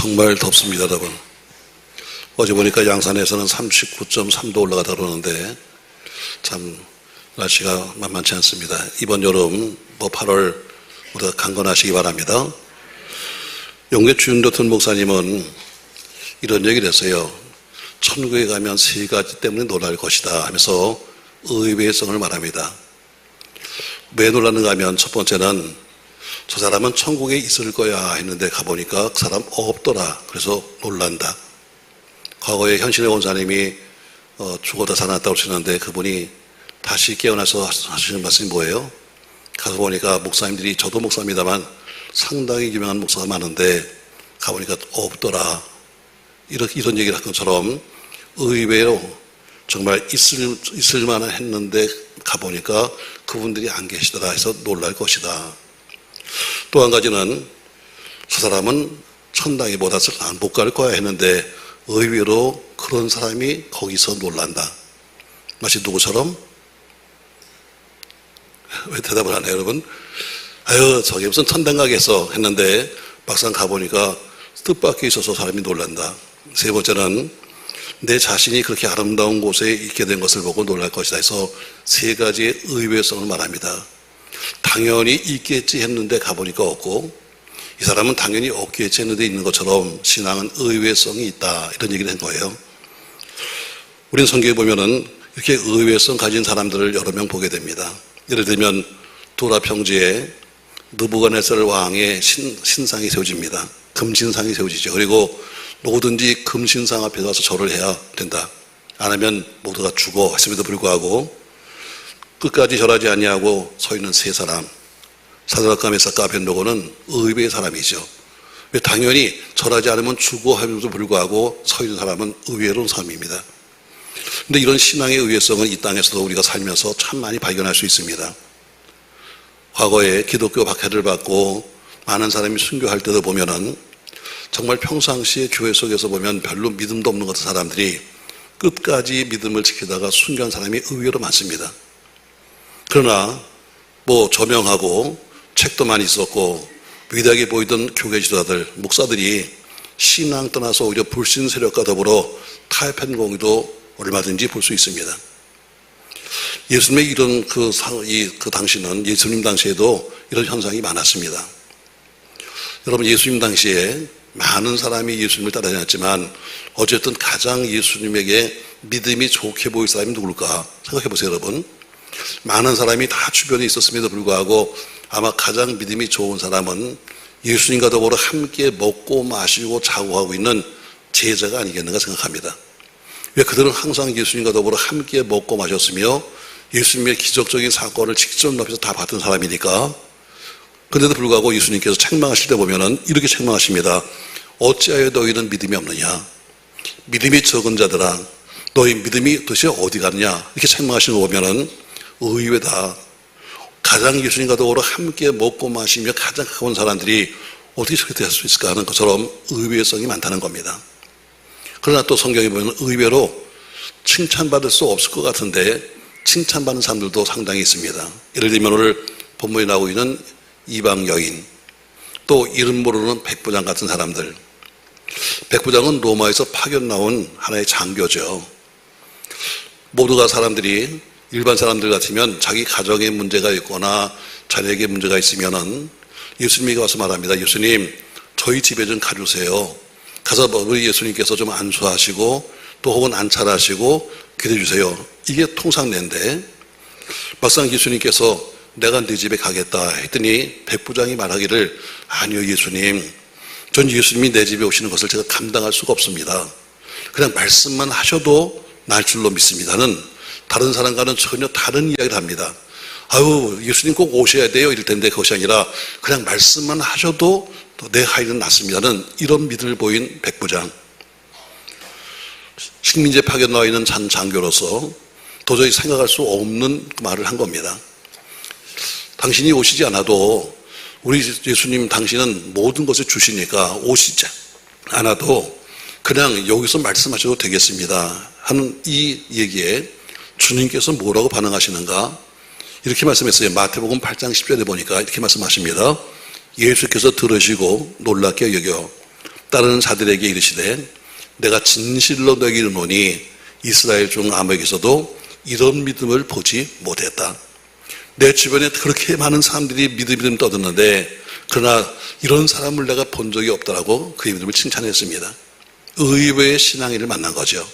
정말 덥습니다, 여러분. 어제 보니까 양산에서는 39.3도 올라가다 그러는데 참 날씨가 만만치 않습니다. 이번 여름 8월 우리가 강건하시기 바랍니다. 영계 주윤도튼 목사님은 이런 얘기를 했어요. 천국에 가면 세 가지 때문에 놀랄 것이다 하면서 의외성을 말합니다. 왜 놀라는가 하면 첫 번째는 저 사람은 천국에 있을 거야 했는데 가보니까 그 사람 없더라. 그래서 놀란다. 과거에 현신의 원사님이 죽어다 살아났다고 하시는데 그분이 다시 깨어나서 하시는 말씀이 뭐예요? 가서 보니까 목사님들이, 저도 목사입니다만 상당히 유명한 목사가 많은데 가보니까 없더라. 이런 얘기를 한 것처럼 의외로 정말 있을 만한 했는데 가보니까 그분들이 안 계시더라 해서 놀랄 것이다. 또 한 가지는 저 사람은 천당에 못 왔을 안 못 갈 거야 했는데 의외로 그런 사람이 거기서 놀란다. 마치 누구처럼? 왜 대답을 안 해요, 여러분? 아유, 저기 무슨 천당 가겠어 했는데 막상 가보니까 뜻밖에 있어서 사람이 놀란다. 세 번째는 내 자신이 그렇게 아름다운 곳에 있게 된 것을 보고 놀랄 것이다 해서 세 가지의 의외성을 말합니다. 당연히 있겠지 했는데 가보니까 없고, 이 사람은 당연히 없겠지 했는데 있는 것처럼 신앙은 의외성이 있다, 이런 얘기를 한 거예요. 우리는 성경에 보면은 이렇게 의외성 가진 사람들을 여러 명 보게 됩니다. 예를 들면 도라 평지에 느부갓네살 왕의 신상이 세워집니다. 금신상이 세워지죠. 그리고 누구든지 금신상 앞에 가서 절을 해야 된다. 안 하면 모두가 죽어 했음에도 불구하고 끝까지 절하지 아니하고 서 있는 세 사람, 사드락과 메삭과 아벤노고는 의외의 사람이죠. 왜? 당연히 절하지 않으면 죽어 하면서도 불구하고 서 있는 사람은 의외로운 사람입니다. 그런데 이런 신앙의 의외성은 이 땅에서도 우리가 살면서 참 많이 발견할 수 있습니다. 과거에 기독교 박해를 받고 많은 사람이 순교할 때도 보면은 정말 평상시에 교회 속에서 보면 별로 믿음도 없는 것 같은 사람들이 끝까지 믿음을 지키다가 순교한 사람이 의외로 많습니다. 그러나 저명하고 책도 많이 있었고 위대하게 보이던 교회 지도자들, 목사들이 신앙 떠나서 오히려 불신 세력과 더불어 타협한 경우도 얼마든지 볼 수 있습니다. 예수님의 이런 그 당시는, 예수님 당시에도 이런 현상이 많았습니다. 여러분, 예수님 당시에 많은 사람이 예수님을 따라다녔지만 어쨌든 가장 예수님에게 믿음이 좋게 보일 사람이 누굴까 생각해 보세요, 여러분. 많은 사람이 다 주변에 있었음에도 불구하고 아마 가장 믿음이 좋은 사람은 예수님과 더불어 함께 먹고 마시고 자고 하고 있는 제자가 아니겠는가 생각합니다. 왜? 그들은 항상 예수님과 더불어 함께 먹고 마셨으며 예수님의 기적적인 사건을 직접 옆에서 다 봤던 사람이니까. 그런데도 불구하고 예수님께서 책망하실 때 보면은 이렇게 책망하십니다. 어찌하여 너희는 믿음이 없느냐? 믿음이 적은 자들아, 너희 믿음이 도대체 어디 갔냐? 이렇게 책망하시는 거 보면은 의외다. 가장 예수님과 더불어 함께 먹고 마시며 가장 가까운 사람들이 어떻게 저렇게 될 수 있을까 하는 것처럼 의외성이 많다는 겁니다. 그러나 또 성경에 보면 의외로 칭찬받을 수 없을 것 같은데 칭찬받는 사람들도 상당히 있습니다. 예를 들면 오늘 본문에 나오고 있는 이방 여인, 또 이름 모르는 백부장 같은 사람들. 백부장은 로마에서 파견 나온 하나의 장교죠. 모두가 사람들이 일반 사람들 같으면 자기 가정에 문제가 있거나 자녀에게 문제가 있으면은 예수님에게 와서 말합니다. 예수님, 저희 집에 좀 가주세요. 가서 우리 예수님께서 좀 안수하시고 또 혹은 안찰하시고 기도해주세요. 이게 통상례인데 막상 예수님께서 내가 네 집에 가겠다 했더니 백부장이 말하기를, 아니요 예수님, 전 예수님이 내 집에 오시는 것을 제가 감당할 수가 없습니다. 그냥 말씀만 하셔도 날 줄로 믿습니다는 다른 사람과는 전혀 다른 이야기를 합니다. 아유, 예수님 꼭 오셔야 돼요 이럴 텐데 그것이 아니라 그냥 말씀만 하셔도 내 하인은 낫습니다는 이런 믿음을 보인 백부장. 식민지에 파견 나와 있는 장교로서 도저히 생각할 수 없는 말을 한 겁니다. 당신이 오시지 않아도 우리 예수님, 당신은 모든 것을 주시니까 오시지 않아도 그냥 여기서 말씀하셔도 되겠습니다 하는 이 얘기에 주님께서 뭐라고 반응하시는가? 이렇게 말씀했어요. 마태복음 8장 10절에 보니까 이렇게 말씀하십니다. 예수께서 들으시고 놀랍게 여겨 따르는 자들에게 이르시되 내가 진실로 너에게 이르노니 이스라엘 중 아무에게서도 이런 믿음을 보지 못했다. 내 주변에 그렇게 많은 사람들이 믿음 떠드는데 그러나 이런 사람을 내가 본 적이 없다라고 그의 믿음을 칭찬했습니다. 의외의 신앙인을 만난 거죠.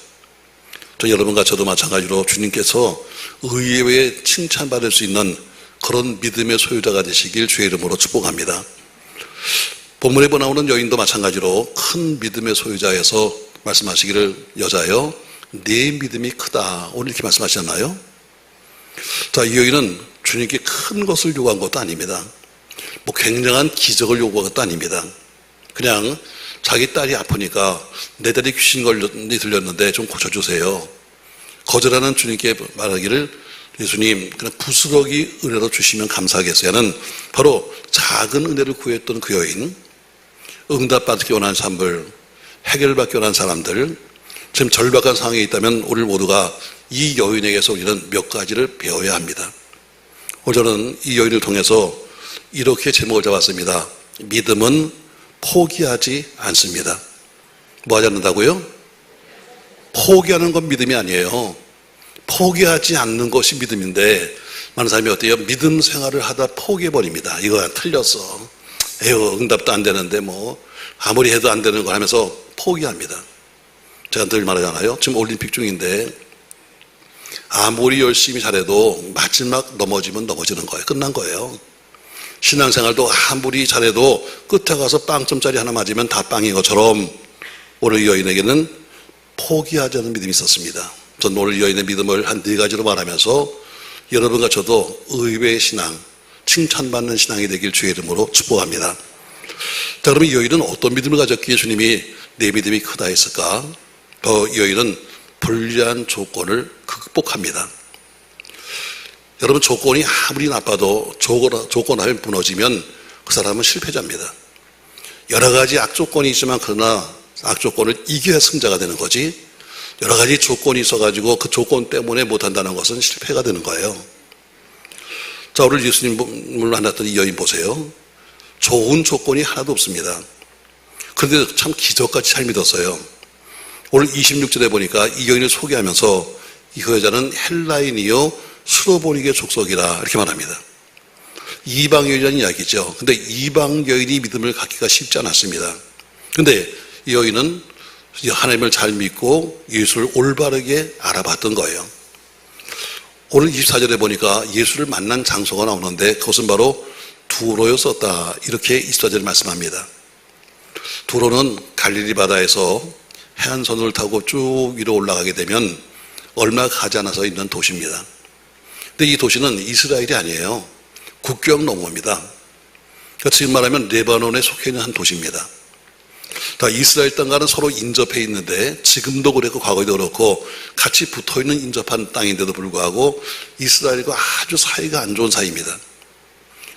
여러분과 저도 마찬가지로 주님께서 의외의 칭찬받을 수 있는 그런 믿음의 소유자가 되시길 주의 이름으로 축복합니다. 본문에 나오는 여인도 마찬가지로 큰 믿음의 소유자에서 말씀하시기를 여자여 내 믿음이 크다. 오늘 이렇게 말씀하셨나요? 자, 이 여인은 주님께 큰 것을 요구한 것도 아닙니다. 뭐 굉장한 기적을 요구한 것도 아닙니다. 그냥 자기 딸이 아프니까 내 딸이 귀신 걸렸는데 들렸는데 좀 고쳐주세요. 거절하는 주님께 말하기를 예수님 그냥 부스러기 은혜로 주시면 감사하겠어요는 바로 작은 은혜를 구했던 그 여인, 응답받기 원하는 사람들, 해결받기 원하는 사람들, 지금 절박한 상황에 있다면 오늘 모두가 이 여인에게서 우리는 몇 가지를 배워야 합니다. 오늘 저는 이 여인을 통해서 이렇게 제목을 잡았습니다. 믿음은 포기하지 않습니다. 뭐 하지 않는다고요? 포기하는 건 믿음이 아니에요. 포기하지 않는 것이 믿음인데 많은 사람이 어때요? 믿음 생활을 하다 포기해버립니다. 이거 틀렸어. 에휴 응답도 안 되는데 뭐 아무리 해도 안 되는 걸 하면서 포기합니다. 제가 늘 말하잖아요. 지금 올림픽 중인데 아무리 열심히 잘해도 마지막 넘어지면 넘어지는 거예요. 끝난 거예요. 신앙생활도 아무리 잘해도 끝에 가서 빵점짜리 하나 맞으면 다 빵인 것처럼 오늘 이 여인에게는 포기하지 않는 믿음이 있었습니다. 저는 오늘 이 여인의 믿음을 한 4가지로 말하면서 여러분과 저도 의외의 신앙, 칭찬받는 신앙이 되길 주의 이름으로 축복합니다. 자, 그러면 이 여인은 어떤 믿음을 가졌기에 주님이 내 믿음이 크다 했을까? 이 여인은 불리한 조건을 극복합니다. 여러분 조건이 아무리 나빠도 조건 하면 무너지면 그 사람은 실패자입니다. 여러 가지 악조건이 있지만 그러나 악조건을 이겨야 승자가 되는 거지 여러 가지 조건이 있어가지고 그 조건 때문에 못한다는 것은 실패가 되는 거예요. 자, 오늘 예수님을 만났던 이 여인 보세요. 좋은 조건이 하나도 없습니다. 그런데 참 기적같이 잘 믿었어요. 오늘 26절에 보니까 이 여인을 소개하면서 이 여자는 헬라인이요 수로보니게 족속이라 이렇게 말합니다. 이방 여인이라는 이야기죠. 근데 이방 여인이 믿음을 갖기가 쉽지 않았습니다. 근데 이 여인은 하나님을 잘 믿고 예수를 올바르게 알아봤던 거예요. 오늘 24절에 보니까 예수를 만난 장소가 나오는데 그것은 바로 두로였었다. 이렇게 24절에 말씀합니다. 두로는 갈릴리 바다에서 해안선을 타고 쭉 위로 올라가게 되면 얼마 가지 않아서 있는 도시입니다. 근데 이 도시는 이스라엘이 아니에요. 국경 너머입니다. 그러니까 지금 말하면 레바논에 속해 있는 한 도시입니다. 다 이스라엘 땅과는 서로 인접해 있는데 지금도 그렇고 과거에도 그렇고 같이 붙어있는 인접한 땅인데도 불구하고 이스라엘과 아주 사이가 안 좋은 사이입니다.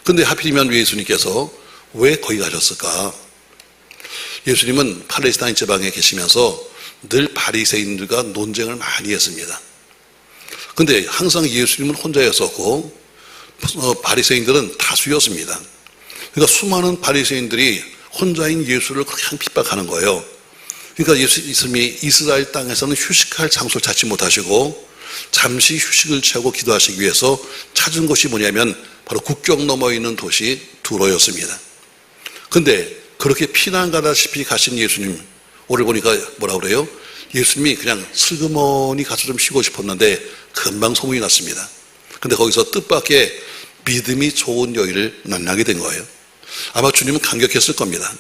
그런데 하필이면 예수님께서 왜 거기 가셨을까? 예수님은 팔레스타인 지방에 계시면서 늘 바리새인들과 논쟁을 많이 했습니다. 근데 항상 예수님은 혼자였었고 바리새인들은 다수였습니다. 그러니까 수많은 바리새인들이 혼자인 예수를 그냥 핍박하는 거예요. 그러니까 예수님이 이스라엘 땅에서는 휴식할 장소를 찾지 못하시고 잠시 휴식을 취하고 기도하시기 위해서 찾은 곳이 뭐냐면 바로 국경 너머에 있는 도시 두로였습니다. 근데 그렇게 피난 가다시피 가신 예수님, 오늘 보니까 뭐라 그래요? 예수님이 그냥 슬그머니 가서 좀 쉬고 싶었는데 금방 소문이 났습니다. 근데 거기서 뜻밖의 믿음이 좋은 여인을 만나게 된 거예요. 아마 주님은 감격했을 겁니다.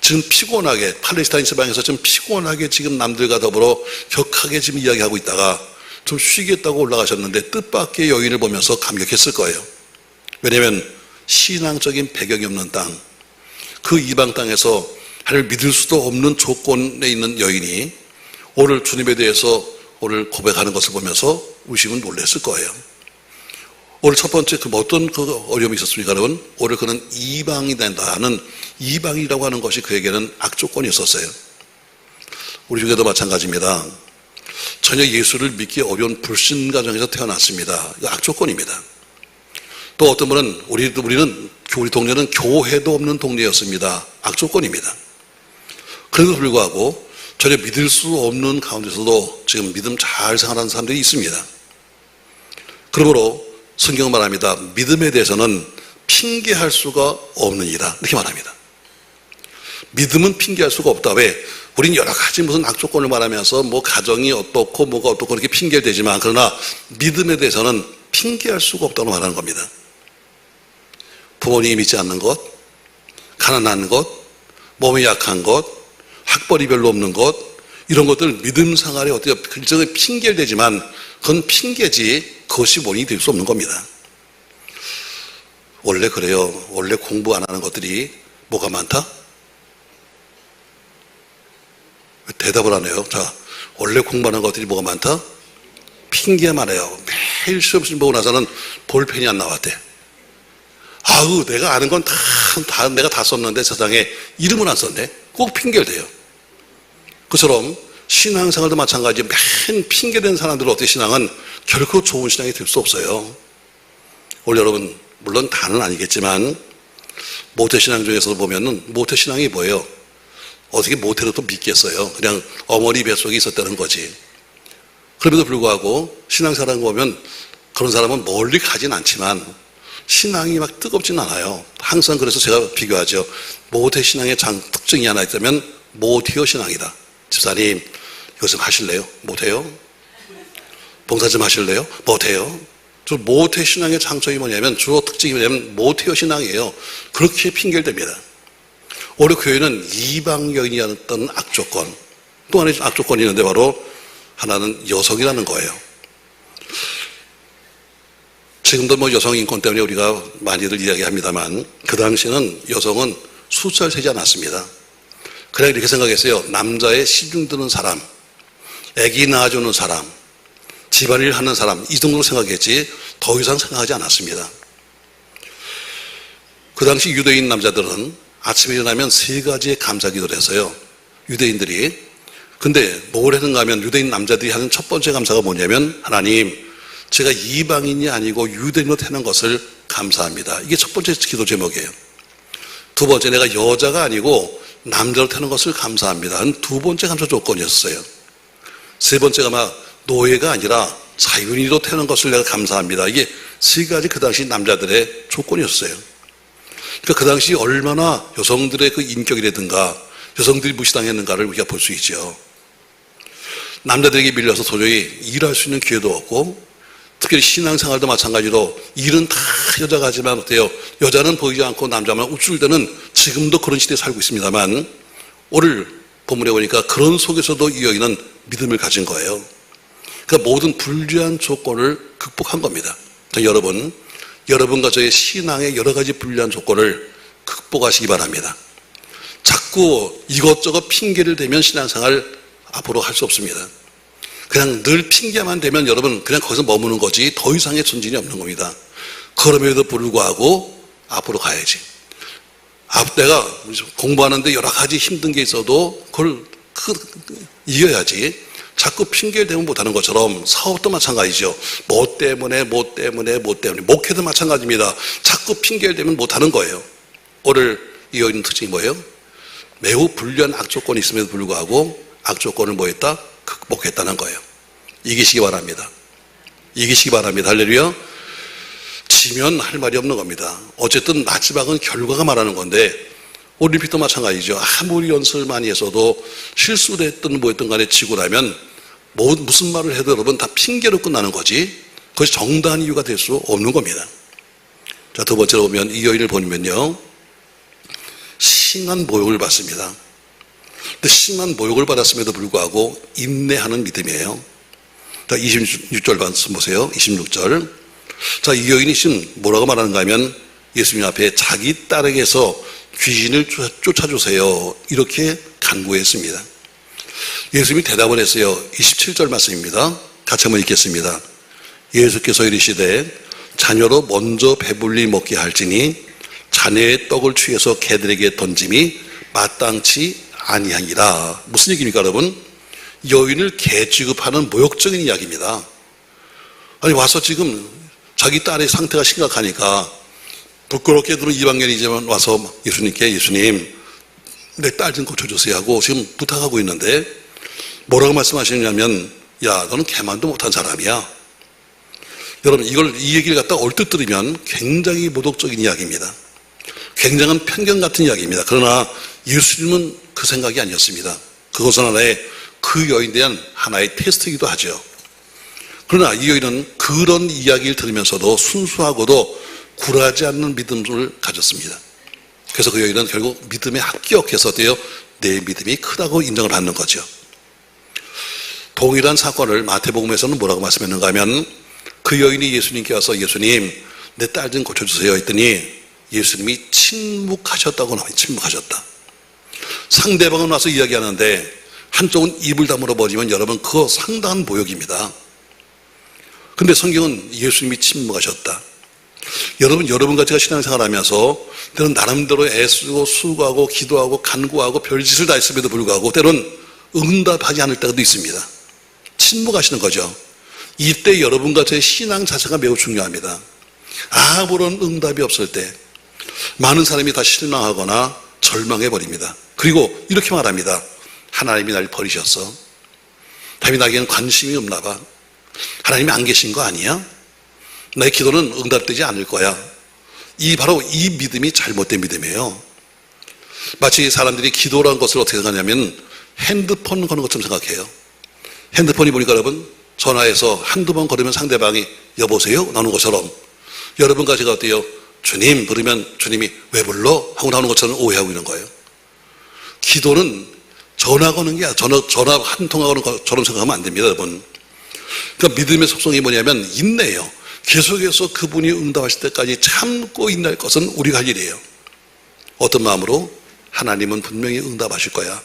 지금 피곤하게 팔레스타인 지방에서 지금 피곤하게 지금 남들과 더불어 격하게 지금 이야기하고 있다가 좀 쉬겠다고 올라가셨는데 뜻밖의 여인을 보면서 감격했을 거예요. 왜냐하면 신앙적인 배경이 없는 땅, 그 이방 땅에서 하나님을 믿을 수도 없는 조건에 있는 여인이 오늘 주님에 대해서 오늘 고백하는 것을 보면서 의심은 놀랐을 거예요. 오늘 첫 번째 어떤 어려움이 있었습니까, 여러분? 오늘 그는 이방이 된다는 이방이라고 하는 것이 그에게는 악조건이 있었어요. 우리 중에도 마찬가지입니다. 전혀 예수를 믿기 어려운 불신 가정에서 태어났습니다. 이거 악조건입니다. 또 어떤 분은 우리 동네는 교회도 없는 동네였습니다. 악조건입니다. 그래도 불구하고 전혀 믿을 수 없는 가운데서도 지금 믿음 잘 생활하는 사람들이 있습니다. 그러므로 성경은 말합니다. 믿음에 대해서는 핑계할 수가 없느니라 이렇게 말합니다. 믿음은 핑계할 수가 없다. 왜? 우린 여러 가지 무슨 악조건을 말하면서 뭐 가정이 어떻고 뭐가 어떻고 이렇게 핑계를 대지만 그러나 믿음에 대해서는 핑계할 수가 없다고 말하는 겁니다. 부모님이 믿지 않는 것, 가난한 것, 몸이 약한 것, 학벌이 별로 없는 것, 이런 것들 믿음 생활에 어떻게 일종의 핑계를 대지만 그건 핑계지 그것이 원인이 될 수 없는 겁니다. 원래 그래요. 원래 공부 안 하는 것들이 뭐가 많다? 대답을 안 해요. 자, 원래 공부하는 것들이 뭐가 많다? 핑계 많아요. 매일 시험 보고 나서는 볼펜이 안 나왔대. 아우, 내가 아는 건 내가 다 썼는데 세상에 이름은 안 썼네. 꼭 핑계를 대요. 그처럼 신앙생활도 마찬가지. 맨 핑계대는 사람들은 어떻게 신앙은 결코 좋은 신앙이 될 수 없어요. 오늘 여러분 물론 다는 아니겠지만 모태신앙 중에서도 보면은 모태신앙이 뭐예요? 어떻게 모태로 또 믿겠어요? 그냥 어머니 뱃속에 있었다는 거지. 그럼에도 불구하고 신앙생활을 보면 그런 사람은 멀리 가진 않지만 신앙이 막 뜨겁진 않아요. 항상 그래서 제가 비교하죠. 모태신앙의 특징이 하나 있다면 모태어 신앙이다. 집사님 이거 좀 하실래요? 못해요? 봉사 좀 하실래요? 못해요? 저 모태신앙의 장점이 뭐냐면 주로 특징이 뭐냐면 모태어 신앙이에요. 그렇게 핑계를 댑니다. 오늘 교회는 이방여인이었던 악조건, 또 하나의 악조건이 있는데 바로 하나는 여성이라는 거예요. 지금도 뭐 여성 인권 때문에 우리가 많이들 이야기합니다만 그 당시에는 여성은 숫자를 세지 않았습니다. 그냥 이렇게 생각했어요. 남자의 시중 드는 사람, 아기 낳아주는 사람, 집안일 하는 사람 이 정도로 생각했지 더 이상 생각하지 않았습니다. 그 당시 유대인 남자들은 아침에 일어나면 3가지의 감사기도를 했어요. 유대인들이. 근데 뭘 했는가 하면 유대인 남자들이 하는 첫 번째 감사가 뭐냐면 하나님 제가 이방인이 아니고 유대인으로 태어난 것을 감사합니다. 이게 첫 번째 기도 제목이에요. 두 번째 내가 여자가 아니고 남자로 태어난 것을 감사합니다. 두 번째 감사 조건이었어요. 세 번째가 막 노예가 아니라 자유인으로 태어난 것을 내가 감사합니다. 이게 3가지 그 당시 남자들의 조건이었어요. 그러니까 그 당시 얼마나 여성들의 그 인격이라든가 여성들이 무시당했는가를 우리가 볼 수 있죠. 남자들에게 밀려서 도저히 일할 수 있는 기회도 없고 특별히 신앙생활도 마찬가지로 일은 다 여자가 하지만 어때요? 여자는 보이지 않고 남자만 우쭐대는 지금도 그런 시대에 살고 있습니다만 오늘 본문에 보니까 그런 속에서도 이 여인은 믿음을 가진 거예요. 그러니까 모든 불리한 조건을 극복한 겁니다. 자, 여러분과 저의 신앙의 여러 가지 불리한 조건을 극복하시기 바랍니다. 자꾸 이것저것 핑계를 대면 신앙생활 앞으로 할 수 없습니다. 그냥 늘 핑계만 대면 여러분 그냥 거기서 머무는 거지 더 이상의 전진이 없는 겁니다. 그럼에도 불구하고 앞으로 가야지. 내가 공부하는데 여러 가지 힘든 게 있어도 그걸 이겨야지. 자꾸 핑계를 대면 못하는 것처럼 사업도 마찬가지죠. 뭐 때문에 목회도 마찬가지입니다. 자꾸 핑계를 대면 못하는 거예요. 오늘 이 여인의 특징이 뭐예요? 매우 불리한 악조건이 있음에도 불구하고 악조건을 뭐 했다? 극복했다는 거예요. 이기시기 바랍니다. 이기시기 바랍니다. 할렐루야. 지면 할 말이 없는 겁니다. 어쨌든 마지막은 결과가 말하는 건데 올림픽도 마찬가지죠. 아무리 연습을 많이 했어도 실수를 했든 뭐 했든 간에 지고 나면 무슨 말을 해도 여러분 다 핑계로 끝나는 거지 그것이 정당한 이유가 될 수 없는 겁니다. 자, 두 번째로 보면 이 여인을 보면요. 심한 모욕을 받습니다. 근데 심한 모욕을 받았음에도 불구하고 인내하는 믿음이에요. 자, 26절 말씀 보세요. 26절. 자, 이 여인이 지금 뭐라고 말하는가 하면 예수님 앞에 자기 딸에게서 귀신을 쫓아주세요. 이렇게 간구했습니다. 예수님이 대답을 했어요. 27절 말씀입니다. 같이 한번 읽겠습니다. 예수께서 이르시되 자녀로 먼저 배불리 먹게 할지니 자녀의 떡을 취해서 개들에게 던짐이 마땅치 아니하니라. 무슨 얘기입니까 여러분? 여인을 개 취급하는 모욕적인 이야기입니다. 아니 와서 지금 자기 딸의 상태가 심각하니까 부끄럽게도 이방인이지만 와서 예수님께 예수님 내 딸 좀 고쳐주세요 하고 지금 부탁하고 있는데 뭐라고 말씀하시냐면 야, 너는 개만도 못한 사람이야. 여러분, 이 얘기를 갖다 얼뜻 들으면 굉장히 모독적인 이야기입니다. 굉장한 편견 같은 이야기입니다. 그러나 예수님은 그 생각이 아니었습니다. 그것은 하나의 그 여인에 대한 하나의 테스트이기도 하죠. 그러나 이 여인은 그런 이야기를 들으면서도 순수하고도 굴하지 않는 믿음을 가졌습니다. 그래서 그 여인은 결국 믿음에 합격해서 내 믿음이 크다고 인정을 받는 거죠. 동일한 사건을 마태복음에서는 뭐라고 말씀했는가 하면 그 여인이 예수님께 와서 예수님, 내 딸 좀 고쳐주세요 했더니 예수님이 침묵하셨다고 나와요. 침묵하셨다. 상대방은 와서 이야기하는데 한쪽은 입을 다물어 버리면 여러분 그거 상당한 모욕입니다. 근데 성경은 예수님이 침묵하셨다. 여러분과 제가 신앙생활 하면서 때로는 나름대로 애쓰고 수고하고 기도하고 간구하고 별짓을 다 했음에도 불구하고 때로는 응답하지 않을 때도 있습니다. 침묵하시는 거죠. 이때 여러분과 저의 신앙 자세가 매우 중요합니다. 아무런 응답이 없을 때 많은 사람이 다 실망하거나 절망해버립니다. 그리고 이렇게 말합니다. 하나님이 날 버리셨어. 하나님이 나에게는 관심이 없나 봐. 하나님이 안 계신 거 아니야? 나의 기도는 응답되지 않을 거야. 바로 이 믿음이 잘못된 믿음이에요. 마치 사람들이 기도라는 것을 어떻게 생각하냐면 핸드폰 거는 것처럼 생각해요. 핸드폰이 보니까 여러분 전화해서 한두 번 걸으면 상대방이 여보세요? 나오는 것처럼 여러분과 제가 어때요? 주님 부르면 주님이 왜 불러? 하고 나오는 것처럼 오해하고 있는 거예요. 기도는 전화 거는 게 전화 한 통화 거는 것처럼 생각하면 안 됩니다, 여러분. 그러니까 믿음의 속성이 뭐냐면 인내예요. 계속해서 그분이 응답하실 때까지 참고 인내할 것은 우리가 할 일이에요. 어떤 마음으로? 하나님은 분명히 응답하실 거야.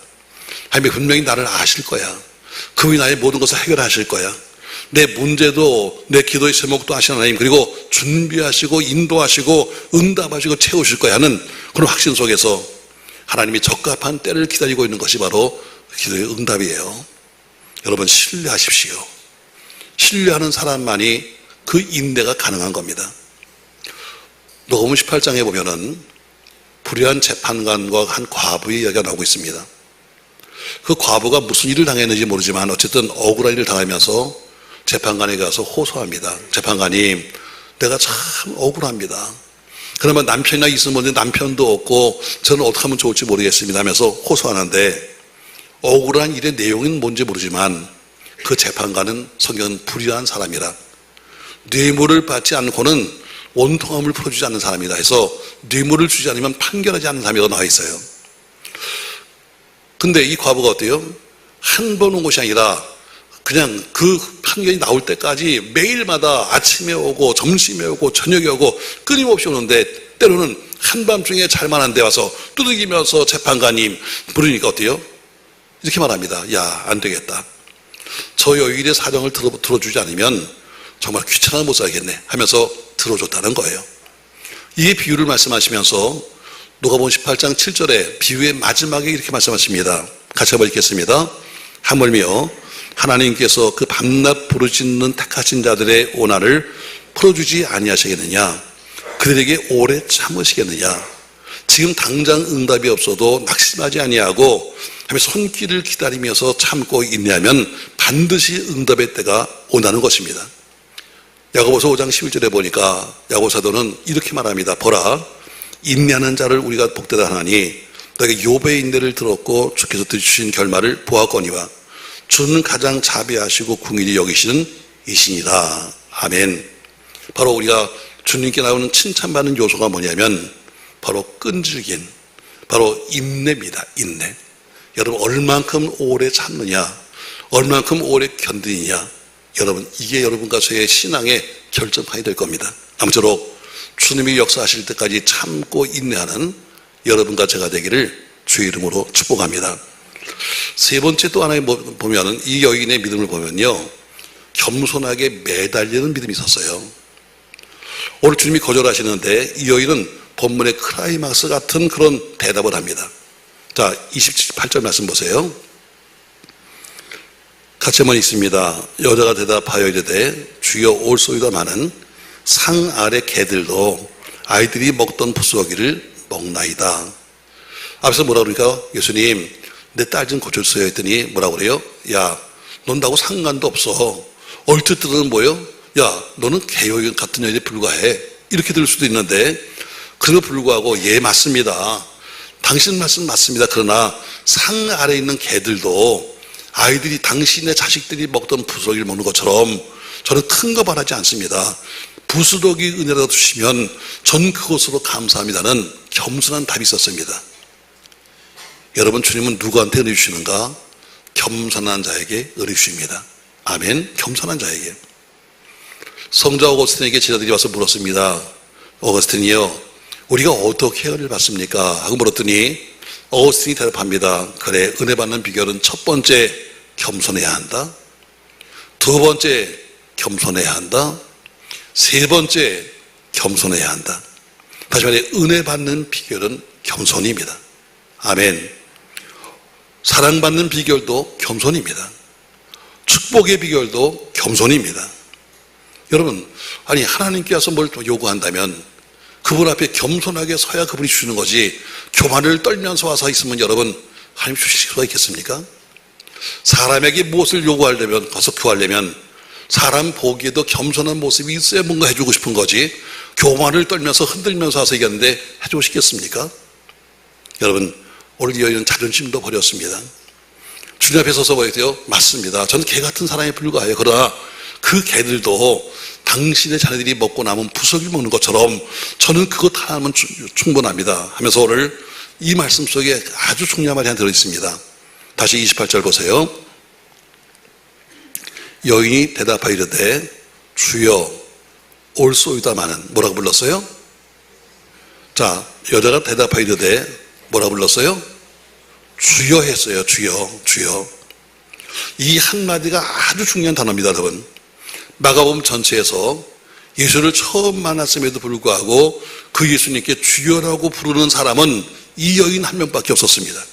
하나님이 분명히 나를 아실 거야. 그분이 나의 모든 것을 해결하실 거야. 내 문제도 내 기도의 제목도 아시는 하나님, 그리고 준비하시고 인도하시고 응답하시고 채우실 거야 하는 그런 확신 속에서 하나님이 적합한 때를 기다리고 있는 것이 바로 기도의 응답이에요. 여러분 신뢰하십시오. 신뢰하는 사람만이 그 인내가 가능한 겁니다. 녹음 18장에 보면은 불의한 재판관과 한 과부의 이야기가 나오고 있습니다. 그 과부가 무슨 일을 당했는지 모르지만 어쨌든 억울한 일을 당하면서 재판관에게 가서 호소합니다. 재판관님, 내가 참 억울합니다. 그러면 남편이나 있으면 남편도 없고 저는 어떻게 하면 좋을지 모르겠습니다 하면서 호소하는데 억울한 일의 내용은 뭔지 모르지만 그 재판관은 성경은 불의한 사람이라 뇌물을 받지 않고는 원통함을 풀어주지 않는 사람이다 해서 뇌물을 주지 않으면 판결하지 않는 사람이라고 나와 있어요. 근데 이 과부가 어때요? 한 번 온 것이 아니라 그냥 그 판결이 나올 때까지 매일마다 아침에 오고 점심에 오고 저녁에 오고 끊임없이 오는데 때로는 한밤중에 잘만한 데 와서 두들기면서 재판관님 부르니까 어때요? 이렇게 말합니다. 야, 안 되겠다. 저 여인의 사정을 들어주지 않으면 정말 귀찮아 못 살겠네 하면서 들어줬다는 거예요. 이 비유를 말씀하시면서 누가복음 18장 7절에 비유의 마지막에 이렇게 말씀하십니다. 같이 한번 읽겠습니다. 하물며 하나님께서 그 밤낮 부르짖는 택하신 자들의 오난을 풀어주지 아니하시겠느냐? 그들에게 오래 참으시겠느냐? 지금 당장 응답이 없어도 낙심하지 아니하고 하면서 손길을 기다리면서 참고 인내하면 반드시 응답의 때가 온다는 것입니다. 야고보서 5장 11절에 보니까 야고보 사도는 이렇게 말합니다. 보라, 인내하는 자를 우리가 복되다 하나니 너에게 욥의 인내를 들었고 주께서 주신 결말을 보았거니와 주는 가장 자비하시고 긍휼히 여기시는 이시니라. 아멘. 바로 우리가 주님께 나오는 칭찬받는 요소가 뭐냐면 바로 끈질긴, 바로 인내입니다. 인내. 여러분 얼만큼 오래 참느냐, 얼만큼 오래 견디느냐, 여러분 이게 여러분과 저의 신앙의 결정판이 될 겁니다. 아무쪼록 주님이 역사하실 때까지 참고 인내하는 여러분과 제가 되기를 주의 이름으로 축복합니다. 세 번째 또 하나 보면은 이 여인의 믿음을 보면요, 겸손하게 매달리는 믿음이 있었어요. 오늘 주님이 거절하시는데 이 여인은 본문의 클라이막스 같은 그런 대답을 합니다. 자, 28절 말씀 보세요. 같이 한번 읽습니다. 여자가 대답하여 이르되 주여 올소이다마는 상 아래 개들도 아이들이 먹던 부스러기를 먹나이다. 앞에서 뭐라 그러니까 예수님 내 딸 좀 고쳐주세요 했더니 뭐라고 그래요? 야, 넌 나하고 상관도 없어. 얼핏 들으면 뭐예요? 야, 너는 개요 같은 여인에 불과해. 이렇게 들을 수도 있는데, 그럼에도 불구하고 예 맞습니다. 당신 말씀 맞습니다. 그러나 상 아래에 있는 개들도 아이들이 당신의 자식들이 먹던 부스러기를 먹는 것처럼 저는 큰 거 바라지 않습니다. 부스러기 은혜라도 주시면 전 그것으로 감사합니다는 겸손한 답이 있었습니다. 여러분, 주님은 누구한테 은혜 주시는가? 겸손한 자에게 은혜 주십니다. 아멘. 겸손한 자에게. 성자 오거스틴에게 제자들이 와서 물었습니다. 오거스틴이요, 우리가 어떻게 은혜를 받습니까? 하고 물었더니 오거스틴이 대답합니다. 그래, 은혜 받는 비결은 첫 번째 겸손해야 한다. 두 번째 겸손해야 한다. 세 번째 겸손해야 한다. 다시 말해 은혜 받는 비결은 겸손입니다. 아멘. 사랑받는 비결도 겸손입니다. 축복의 비결도 겸손입니다. 여러분, 아니 하나님께서 뭘 요구한다면 그분 앞에 겸손하게 서야 그분이 주시는 거지, 교만을 떨면서 와서 있으면 여러분 하나님 주실 수가 있겠습니까? 사람에게 무엇을 요구하려면, 가서 구하려면 사람 보기에도 겸손한 모습이 있어야 뭔가 해주고 싶은 거지, 교만을 떨면서 흔들면서 와서 얘기하는데 해주고 싶겠습니까? 여러분, 오늘 이 여인은 자존심도 버렸습니다. 주님 앞에 서서 뭐예요? 맞습니다. 저는 개 같은 사람에 불과해요. 그러나 그 개들도 당신의 자녀들이 먹고 남은 부스러기를 먹는 것처럼 저는 그것 하나면 충분합니다 하면서 오늘 이 말씀 속에 아주 중요한 말이 하나 들어있습니다. 다시 28절 보세요. 여인이 대답하여 이르되 주여 올소이다마는, 뭐라고 불렀어요? 자, 여자가 대답하여 이르되 뭐라고 불렀어요? 주여 했어요. 주여, 주여. 이 한마디가 아주 중요한 단어입니다, 여러분. 마가복음 전체에서 예수를 처음 만났음에도 불구하고 그 예수님께 주여라고 부르는 사람은 이 여인 한 명밖에 없었습니다.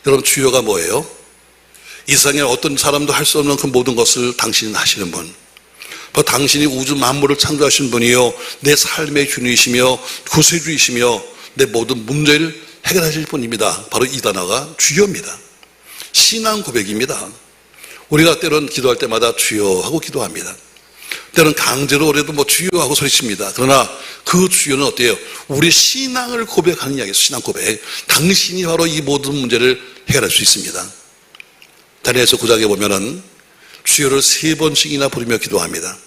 여러분, 주여가 뭐예요? 이 세상에 어떤 사람도 할 수 없는 그 모든 것을 당신은 하시는 분, 바로 당신이 우주 만물을 창조하신 분이요, 내 삶의 주님이시며 구세주이시며 내 모든 문제를 해결하실 분입니다. 바로 이 단어가 주여입니다. 신앙 고백입니다. 우리가 때로는 기도할 때마다 주여 하고 기도합니다. 때로는 강제로 오래도 뭐 주여 하고 소리칩니다. 그러나 그 주여는 어때요? 우리 신앙을 고백하는 이야기예요. 신앙 고백. 당신이 바로 이 모든 문제를 해결할 수 있습니다. 다니엘서 9장에 보면은 주여를 3번씩이나 부르며 기도합니다.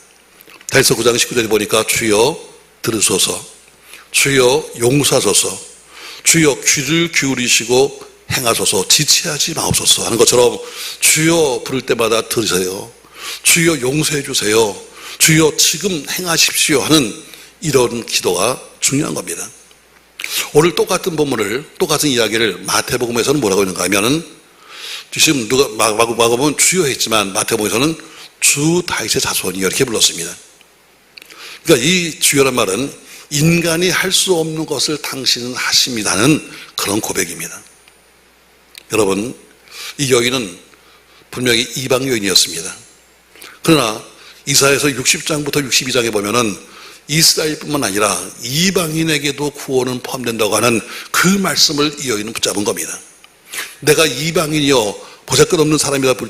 다니엘서 9장 19절에 보니까 주여 들으소서, 주여 용서하소서, 주여 귀를 기울이시고 행하소서, 지체하지 마옵소서 하는 것처럼 주여 부를 때마다 들으세요. 주여 용서해 주세요. 주여 지금 행하십시오 하는 이런 기도가 중요한 겁니다. 오늘 똑같은 본문을, 똑같은 이야기를 마태복음에서는 뭐라고 있는가 하면은, 지금 누가 마가복음은 주여 했지만 마태복음에서는 주 다윗의 자손이요 이렇게 불렀습니다. 그러니까 이 주여란 말은 인간이 할 수 없는 것을 당신은 하십니다는 그런 고백입니다. 여러분, 이 여인은 분명히 이방 여인이었습니다. 그러나 이사야서 60장부터 62장에 보면은 이스라엘뿐만 아니라 이방인에게도 구원은 포함된다고 하는 그 말씀을 이 여인은 붙잡은 겁니다. 내가 이방인이요 보잘것없는 사람이라도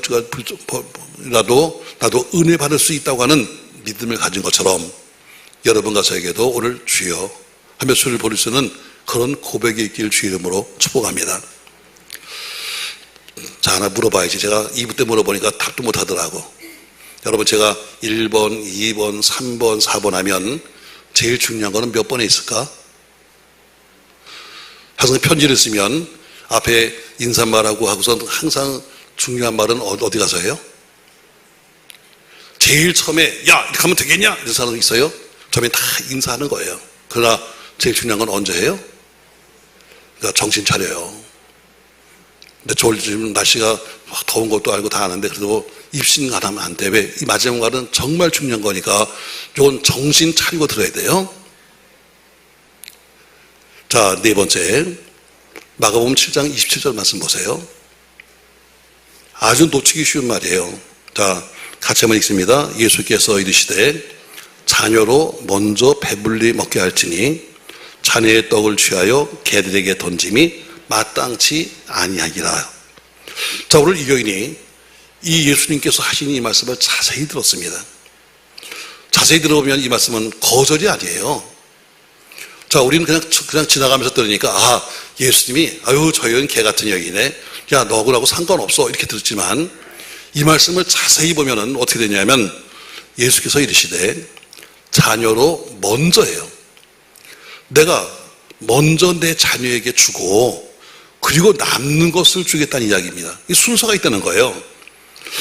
나도 은혜 받을 수 있다고 하는 믿음을 가진 것처럼 여러분과 저에게도 오늘 주여 하며 주를 부를 수 있는 그런 고백이 있길 주 이름으로 축복합니다. 자, 하나 물어봐야지. 제가 2부 때 물어보니까 답도 못하더라고. 여러분, 제가 1번, 2번, 3번, 4번 하면 제일 중요한 거는 몇 번에 있을까? 항상 편지를 쓰면 앞에 인사말하고 하고서 항상 중요한 말은 어디 가서 해요? 제일 처음에 야 이렇게 하면 되겠냐? 이런 사람도 있어요. 처음에 다 인사하는 거예요. 그러나 제일 중요한 건 언제 해요? 그러니까 정신 차려요. 근데 지금 날씨가 더운 것도 알고 다 아는데 그래도 입신 안 하면 안 돼. 왜? 이 마지막 말은 정말 중요한 거니까 이건 정신 차리고 들어야 돼요. 자, 네 번째, 마가복음 7장 27절 말씀 보세요. 아주 놓치기 쉬운 말이에요. 자, 같이 한번 읽습니다. 예수께서 이르시되 자녀로 먼저 배불리 먹게 할지니 자녀의 떡을 취하여 개들에게 던짐이 마땅치 아니하니라. 자, 오늘 이 교인이 이 예수님께서 하신 이 말씀을 자세히 들었습니다. 자세히 들어보면 이 말씀은 거절이 아니에요. 자, 우리는 그냥 지나가면서 들으니까 예수님이 저 여인 개 같은 여인이네, 야 너하고 상관없어, 이렇게 들었지만 이 말씀을 자세히 보면은 어떻게 되냐면 예수께서 이르시되 자녀로 먼저예요. 내가 먼저 내 자녀에게 주고 그리고 남는 것을 주겠다는 이야기입니다. 이 순서가 있다는 거예요.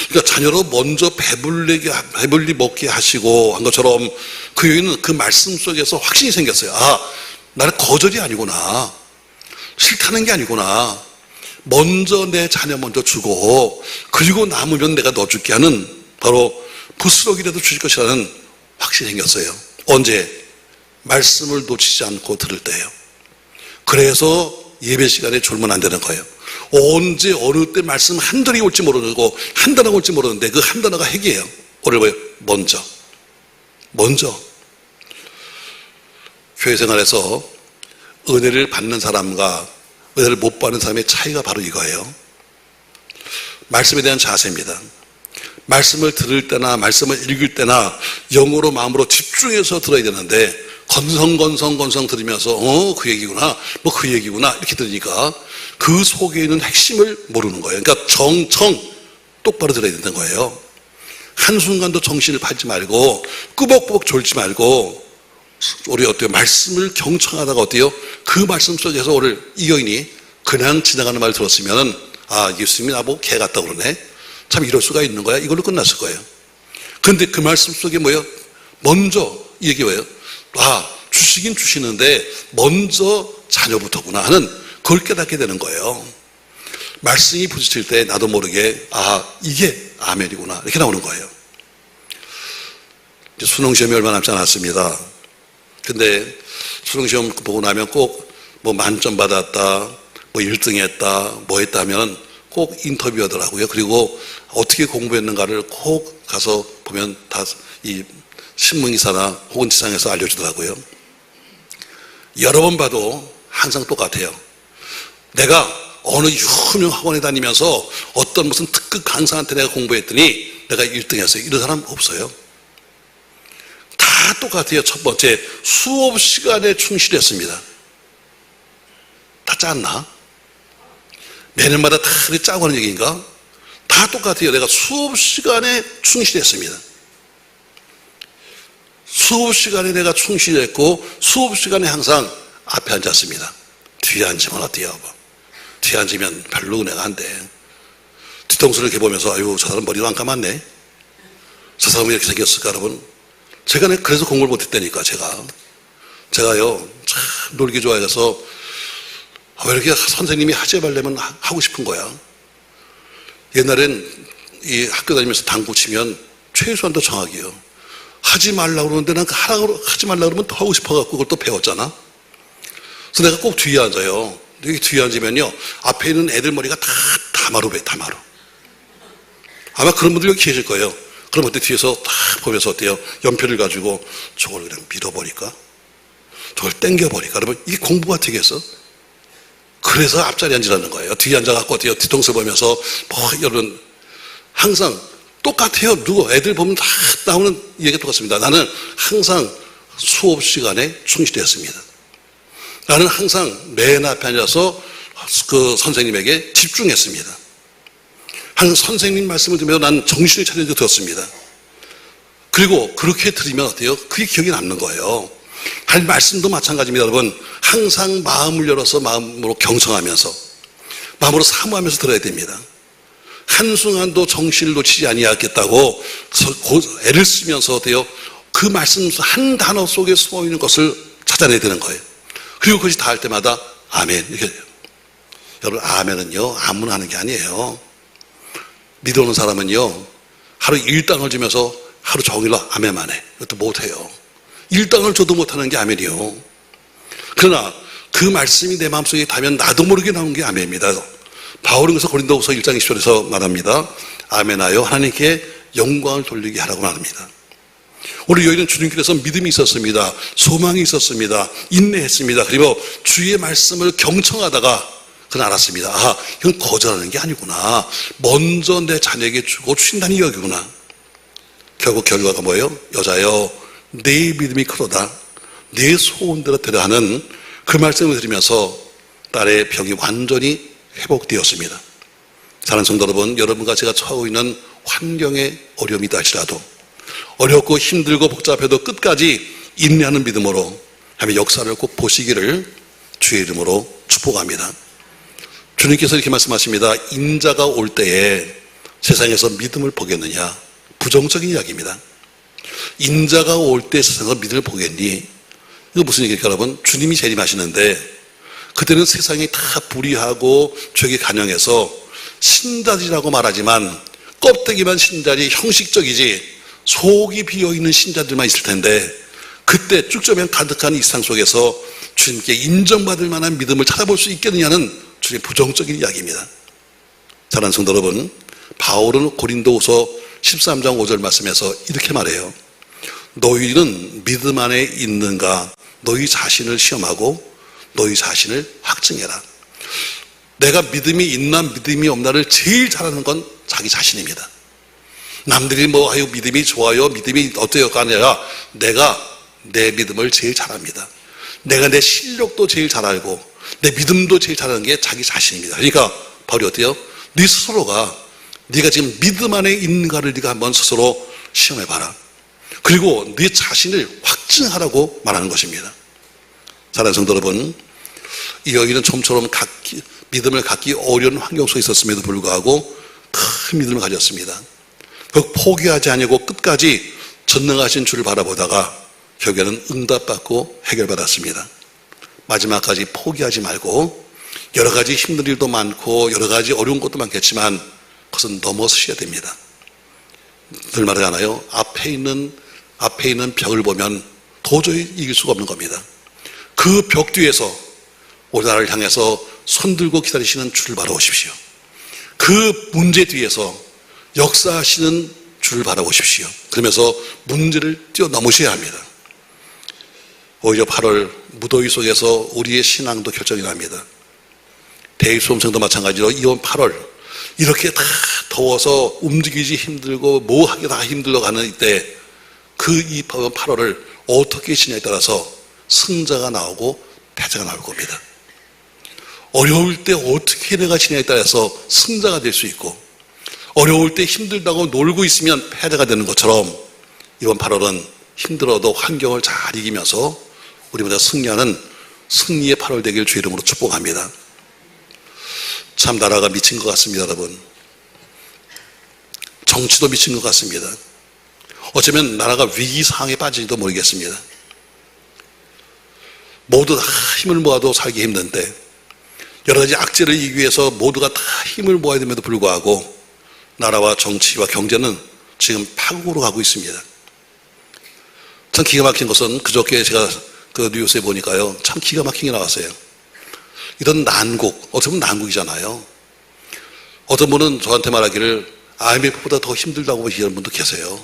그러니까 자녀로 먼저 배불리 먹게 하시고 한 것처럼 그 여인은 그 말씀 속에서 확신이 생겼어요. 나는 거절이 아니구나, 싫다는 게 아니구나, 먼저 내 자녀 먼저 주고 그리고 남으면 내가 너 줄게 하는, 바로 부스러기라도 주실 것이라는 확신이 생겼어요. 언제? 말씀을 놓치지 않고 들을 때예요. 그래서 예배 시간에 졸면 안 되는 거예요. 언제 어느 때 말씀 한 단이 올지 모르고 한 단어가 올지 모르는데 그 한 단어가 핵이에요. 오늘 뭐예요? 먼저. 교회 생활에서 은혜를 받는 사람과 은혜를 못 받는 사람의 차이가 바로 이거예요. 말씀에 대한 자세입니다. 말씀을 들을 때나 말씀을 읽을 때나 영으로 마음으로 집중해서 들어야 되는데 건성 들으면서 그 얘기구나, 그 얘기구나 이렇게 들으니까 그 속에 있는 핵심을 모르는 거예요. 그러니까 정청 똑바로 들어야 된다는 거예요. 한순간도 정신을 팔지 말고 꾸벅꾸벅 졸지 말고, 우리 어때요? 말씀을 경청하다가 어때요? 그 말씀 속에서 오늘 이 여인이 그냥 지나가는 말 들었으면 예수님이 나보고 개 같다고 그러네, 참 이럴 수가 있는 거야, 이걸로 끝났을 거예요. 그런데 그 말씀 속에 뭐예요? 먼저 이 얘기 뭐예요? 주시긴 주시는데 먼저 자녀부터구나 하는, 그걸 깨닫게 되는 거예요. 말씀이 부딪힐 때 나도 모르게 이게 아멘이구나 이렇게 나오는 거예요. 이제 수능시험이 얼마 남지 않았습니다. 근데 수능시험 보고 나면 꼭 만점 받았다, 1등 했다, 했다 하면 꼭 인터뷰 하더라고요. 그리고 어떻게 공부했는가를 꼭 가서 보면 다 이 신문기사나 혹은 지상에서 알려주더라고요. 여러 번 봐도 항상 똑같아요. 내가 어느 유명 학원에 다니면서 어떤 무슨 특급 강사한테 내가 공부했더니 내가 1등 했어요, 이런 사람 없어요. 다 똑같아요. 첫 번째, 수업 시간에 충실했습니다. 다 짰나? 매년마다 다 그렇게 짜고 하는 얘기인가? 다 똑같아요. 내가 수업 시간에 충실했습니다. 수업 시간에 내가 충실했고 수업 시간에 항상 앞에 앉았습니다. 뒤에 앉으면 어때요? 뒤에 앉으면 별로 은혜가 안 돼. 뒤통수를 이렇게 보면서 저 사람 머리도 안 감았네, 저 사람이 이렇게 생겼을까? 여러분, 제가 그래서 공부를 못했다니까. 제가요 참 놀기 좋아해서 왜 이렇게 선생님이 하지 말려면 하고 싶은 거야. 옛날엔 이 학교 다니면서 당구 치면 최소한도 정확이요. 하지 말라고 그러는데 난 하지 말라고 그러면 더 하고 싶어갖고 그걸 또 배웠잖아. 그래서 내가 꼭 뒤에 앉아요. 여기 뒤에 앉으면요 앞에 있는 애들 머리가 다 다마로. 아마 그런 분들 여기 계실 거예요. 그럼 어때? 뒤에서 딱 보면서 어때요? 연필을 가지고 저걸 그냥 밀어버릴까? 저걸 땡겨버릴까? 그러면 이게 공부가 되겠어? 그래서 앞자리에 앉으라는 거예요. 뒤에 앉아갖고 어때요? 뒤통수 보면서 여러분 항상 똑같아요. 애들 보면 다 나오는 얘기가 똑같습니다. 나는 항상 수업 시간에 충실했습니다. 나는 항상 맨 앞에 앉아서 그 선생님에게 집중했습니다. 항상 선생님 말씀을 들으면서 난 정신을 차리고 들었습니다. 그리고 그렇게 들으면 어때요? 그게 기억에 남는 거예요. 할 말씀도 마찬가지입니다. 여러분, 항상 마음을 열어서 마음으로 경청하면서 마음으로 사모하면서 들어야 됩니다. 한순간도 정신을 놓치지 아니하겠다고 애를 쓰면서 어때요? 그 말씀 한 단어 속에 숨어있는 것을 찾아내야 되는 거예요. 그리고 그것이 다 할 때마다 아멘 이렇게 돼요. 여러분, 아멘은요 아무나 하는 게 아니에요. 믿어오는 사람은요 하루 일당을 주면서 하루 종일 아멘만 해. 그것도 못해요. 일당을 줘도 못하는 게 아멘이요. 그러나 그 말씀이 내 마음속에 닿으면 나도 모르게 나오는 게 아멘입니다. 바울은 그래서 고린도후서 1장 20절에서 말합니다. 아멘하여 하나님께 영광을 돌리게 하라고 말합니다. 우리 여인은 주님께서 믿음이 있었습니다. 소망이 있었습니다. 인내했습니다. 그리고 주의 말씀을 경청하다가 그는 알았습니다. 아, 이건 거절하는 게 아니구나. 먼저 내 자녀에게 주고 주신다는 이야기구나. 결국 결과가 뭐예요? 여자여, 내 믿음이 크도다. 내 소원대로 되려 하는 그 말씀을 들으면서 딸의 병이 완전히 회복되었습니다. 사랑하는 성도 여러분, 여러분과 제가 처하고 있는 환경에 어려움이 있다 할지라도 어렵고 힘들고 복잡해도 끝까지 인내하는 믿음으로 하나님의 역사를 꼭 보시기를 주의 이름으로 축복합니다. 주님께서 이렇게 말씀하십니다. 인자가 올 때에 세상에서 믿음을 보겠느냐? 부정적인 이야기입니다. 인자가 올 때 세상에서 믿음을 보겠니? 이거 무슨 얘기일까 여러분? 주님이 재림하시는데 그때는 세상이 다 불의하고 죄에 간영해서 신자들이라고 말하지만 껍데기만 신자지 형식적이지 속이 비어있는 신자들만 있을 텐데 그때 쭉저면 가득한 이 세상 속에서 주님께 인정받을 만한 믿음을 찾아볼 수 있겠느냐는 주님의 부정적인 이야기입니다. 사랑하는 성도 여러분, 바울은 고린도후서 13장 5절 말씀에서 이렇게 말해요. 너희는 믿음 안에 있는가 너희 자신을 시험하고 너희 자신을 확증해라. 내가 믿음이 있나 믿음이 없나를 제일 잘하는 건 자기 자신입니다. 남들이 뭐 아유 믿음이 좋아요 믿음이 어때요가 아니라 내가 내 믿음을 제일 잘합니다. 내가 내 실력도 제일 잘 알고 내 믿음도 제일 잘하는 게 자기 자신입니다. 그러니까 바울이 어때요? 네 스스로가 네가 지금 믿음 안에 있는가를 네가 한번 스스로 시험해봐라. 그리고 네 자신을 확증하라고 말하는 것입니다. 사랑하는 성도 여러분, 이 여인은 좀처럼 믿음을 갖기 어려운 환경 속에 있었음에도 불구하고 큰 믿음을 가졌습니다. 포기하지 아니고 끝까지 전능하신 주를 바라보다가 결국에는 응답받고 해결받았습니다. 마지막까지 포기하지 말고 여러 가지 힘든 일도 많고 여러 가지 어려운 것도 많겠지만 그것은 넘어서셔야 됩니다. 늘 말하잖아요. 앞에 있는 벽을 보면 도저히 이길 수가 없는 겁니다. 그 벽 뒤에서 우리나라를 향해서 손들고 기다리시는 주를 바라보십시오. 그 문제 뒤에서 역사하시는 주를 바라보십시오. 그러면서 문제를 뛰어넘으셔야 합니다. 오히려 8월 무더위 속에서 우리의 신앙도 결정이 납니다. 대입수험생도 마찬가지로 이번 8월 이렇게 다 더워서 움직이기 힘들고 뭐 하기 다 힘들어 가는 이때 그 이 8월을 어떻게 지냐에 따라서 승자가 나오고 패자가 나올 겁니다. 어려울 때 어떻게 내가 지냐에 따라서 승자가 될 수 있고 어려울 때 힘들다고 놀고 있으면 패자가 되는 것처럼 이번 8월은 힘들어도 환경을 잘 이기면서 우리보다 승리하는 승리의 8월 되길 주의 이름으로 축복합니다. 참 나라가 미친 것 같습니다, 여러분. 정치도 미친 것 같습니다. 어쩌면 나라가 위기 상황에 빠지지도 모르겠습니다. 모두 다 힘을 모아도 살기 힘든데 여러 가지 악재를 이기기 위해서 모두가 다 힘을 모아야 됨에도 불구하고 나라와 정치와 경제는 지금 파국으로 가고 있습니다. 참 기가 막힌 것은 그저께 제가 그 뉴스에 보니까요. 참 기가 막힌 게 나왔어요. 이런 난국, 어떻게 보면 난국이잖아요. 어떤 분은 저한테 말하기를 IMF보다 더 힘들다고 얘기하는 분도 계세요.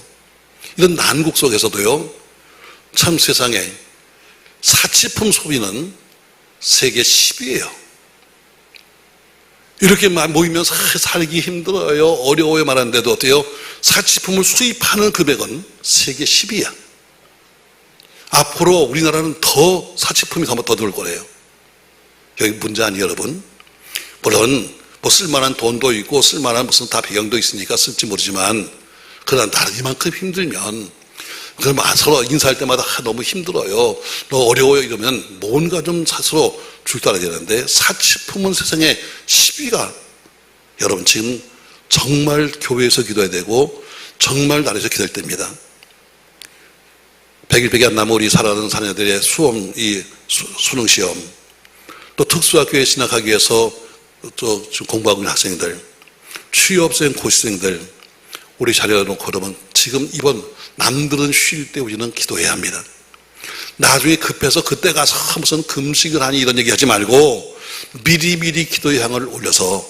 이런 난국 속에서도요. 참 세상에 사치품 소비는 세계 10위예요. 이렇게 모이면 살기 힘들어요. 어려워요 말하는데도 어때요? 사치품을 수입하는 금액은 세계 10위야. 앞으로 우리나라는 더 사치품이 더 늘 거래요. 여기 문제 아니에요, 여러분? 물론 뭐 쓸만한 돈도 있고 쓸만한 무슨 다 배경도 있으니까 쓸지 모르지만 그러나 나는 이만큼 힘들면 그럼 서로 인사할 때마다 너무 힘들어요. 너 어려워요 이러면 뭔가 좀 스스로 줄따라야 되는데 사치품은 세상에 10위가 여러분 지금 정말 교회에서 기도해야 되고 정말 나라에서 기도할 때입니다. 100일 100이 안 남은 우리 살아가는 자녀들의 수능 시험 또 특수학교에 진학하기 위해서 또 공부하고 있는 학생들 취업생 고시생들 우리 자녀 놓고 그러면 지금 이번 남들은 쉴 때 우리는 기도해야 합니다. 나중에 급해서 그때 가서 무슨 금식을 하니 이런 얘기 하지 말고 미리미리 기도의 향을 올려서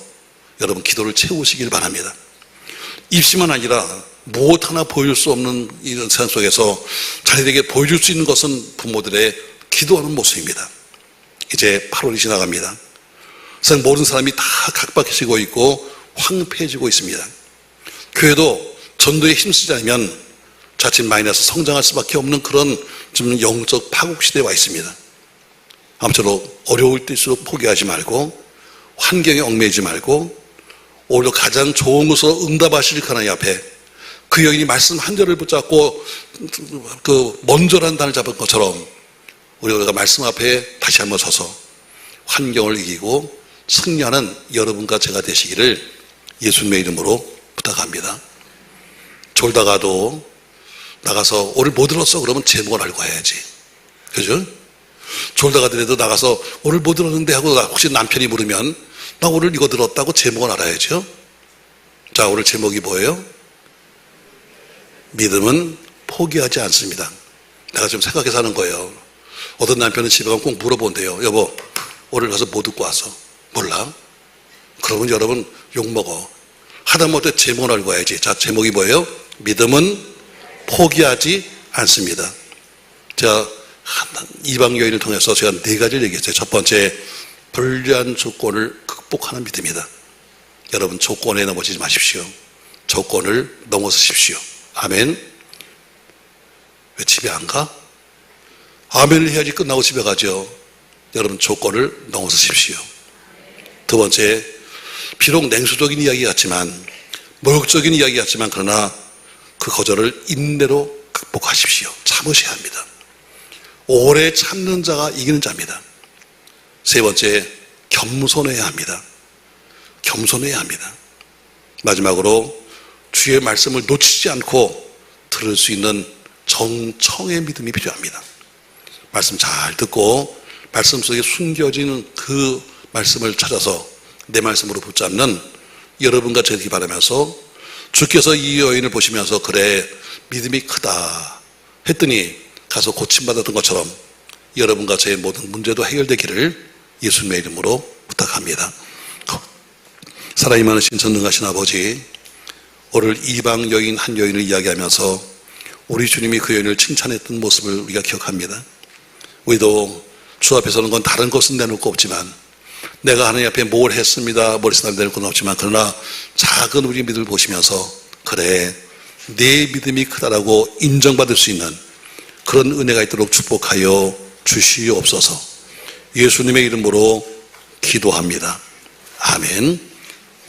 여러분 기도를 채우시길 바랍니다. 입시만 아니라 무엇 하나 보여줄 수 없는 이런 세상 속에서 자녀들에게 보여줄 수 있는 것은 부모들의 기도하는 모습입니다. 이제 8월이 지나갑니다. 세상 모든 사람이 다 각박해지고 있고 황폐해지고 있습니다. 교회도 전도에 힘쓰지 않으면 자칫 마이너스 성장할 수밖에 없는 그런 좀 영적 파국 시대에 와 있습니다. 아무쪼록 어려울 때일수록 포기하지 말고 환경에 얽매이지 말고 오히려 가장 좋은 것으로 응답하실 하나님 앞에 그 여인이 말씀 한 절을 붙잡고 그 먼저라는 단을 잡은 것처럼 우리가 말씀 앞에 다시 한번 서서 환경을 이기고 승리하는 여러분과 제가 되시기를 예수님의 이름으로 부탁합니다. 졸다가도 나가서 오늘 못 들었어 그러면 제목을 알고 해야지. 그죠? 졸다가더라도 나가서 오늘 못 들었는데 하고 혹시 남편이 물으면 나 오늘 이거 들었다고 제목을 알아야죠. 자, 오늘 제목이 뭐예요? 믿음은 포기하지 않습니다. 내가 좀 생각해서 하는 거예요. 어떤 남편은 집에 가면 꼭 물어본대요. 여보, 오늘 가서 뭐 듣고 왔어? 몰라? 그러면 여러분 욕먹어. 하다못해 제목을 알고 와야지. 자, 제목이 뭐예요? 믿음은 포기하지 않습니다. 제가 이방 여인을 통해서 제가 4가지를 얘기했어요. 첫 번째, 불리한 조건을 극복하는 믿음이다. 여러분 조건에 넘어지지 마십시오. 조건을 넘어서십시오. 아멘. 왜 집에 안 가? 아멘을 해야지 끝나고 집에 가죠. 여러분 조건을 넘어서십시오. 두 번째, 비록 냉소적인 이야기 같지만 모욕적인 이야기 같지만 그러나 그 거절을 인내로 극복하십시오. 참으셔야 합니다. 오래 참는 자가 이기는 자입니다. 세 번째, 겸손해야 합니다. 겸손해야 합니다. 마지막으로 주의 말씀을 놓치지 않고 들을 수 있는 정청의 믿음이 필요합니다. 말씀 잘 듣고 말씀 속에 숨겨지는 그 말씀을 찾아서 내 말씀으로 붙잡는 여러분과 되기 바라면서 주께서 이 여인을 보시면서 그래 믿음이 크다 했더니 가서 고침받았던 것처럼 여러분과 저의 모든 문제도 해결되기를 예수님의 이름으로 부탁합니다. 사랑이 많으신 전능하신 아버지, 오늘 이방 여인 한 여인을 이야기하면서 우리 주님이 그 여인을 칭찬했던 모습을 우리가 기억합니다. 우리도 주 앞에 서는 건 다른 것은 내놓을 거 없지만 내가 하나님 앞에 뭘 했습니다, 뭘 했습니다 내놓을 건 없지만 그러나 작은 우리 믿음을 보시면서 그래 내 믿음이 크다라고 인정받을 수 있는 그런 은혜가 있도록 축복하여 주시옵소서. 예수님의 이름으로 기도합니다. 아멘.